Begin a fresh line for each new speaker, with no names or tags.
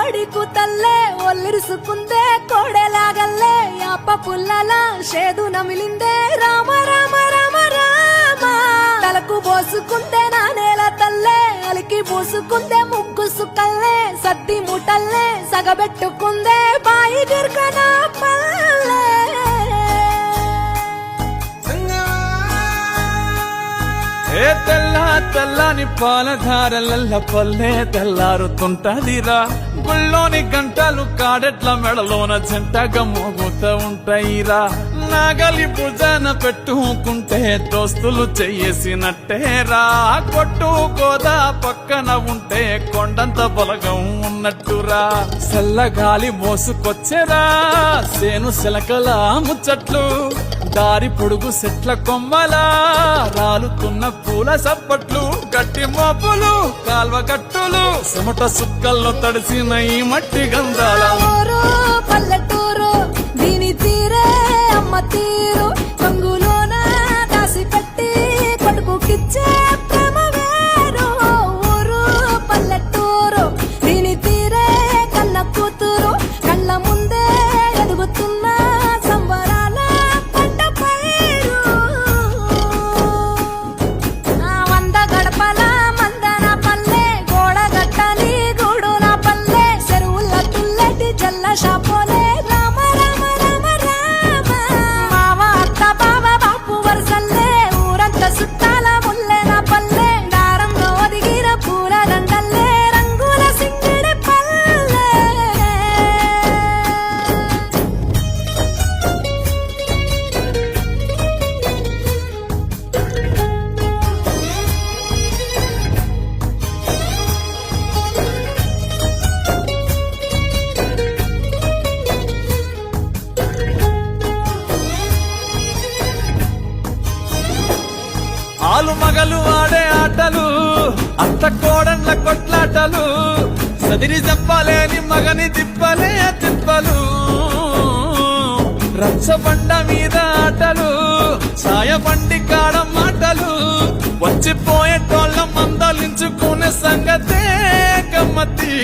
కోడి కూతల్లే ఒల్లిరుసుకుందే కోడెలాగల్లే యాప పుల్లల షేదు నమిలిందే రామ రామ రామ రామ తలకు పోసుకుందే నా నేల తల్లే అలికి పూసుకుందే ముగ్గు సుక్కల్లే సద్ది ముటల్లే సగబెట్టుకుందే బాయి గిర్కన పల్లె
ఏ తెల్లని పాలధారలల్ల పల్లె తెల్లారుతుంటదిరా గుళ్ళోని గంటలు కాడెట్ల మెడలోన జంటగా మోగుతూ ఉంటాయిరా నాగలి భుజాన పెట్టుకుంటే దోస్తులు చెయ్యేసినట్టేరా కొట్టు గోదా పక్కన ఉంటే కొండంత బలగం ఉన్నట్టురా చల్లగాలి మోసుకొచ్చెరా సేను శిలకల ముచ్చట్లు దారి పొడుగు చెట్ల కొమ్మలా రాలుతున్న పూల సప్పట్లు గట్టి మోపులు కాల్వ గట్టులు చెమట సుక్కల్లో తడిసిన ఈ మట్టి గంధాల
ఊరు పల్లెటూరు దీని తీరే అమ్మ తీరు కంగులోన దాసి పెట్టి కొడుకుకిచ్చే ప్రేమ వేరు ఊరు పల్లెటూరు దీని తీరే కన్న కూతురు కళ్ళ ముందే ఎదుగుతున్న సంబరాల పంట పైరు వంద గడపల మందన పల్లె గోడ గట్టని గూడున పల్లె చెరువుల తుల్లటి జల్ల షాపోలే రామ రామ రామ రామ మావ అత్త బావ బాపు వరసల్లే ఊరంత సుట్టాల ముల్లెన పల్లె దారంలో ఒదిగిన పూల దండల్లే రంగుల సింగిడి పల్లె
ఆలు మగలు ఆడే ఆటలు అత్త కోడన్ల కొట్లాటలు సదిరి చెప్పలేని మగని తిప్పలే తిప్పలు రచ్చబండ మీద ఆటలు ఛాయబండి కాడ మాటలు వచ్చిపోయేటోళ్ళ మందలించుకునే సంగతే గమ్మతి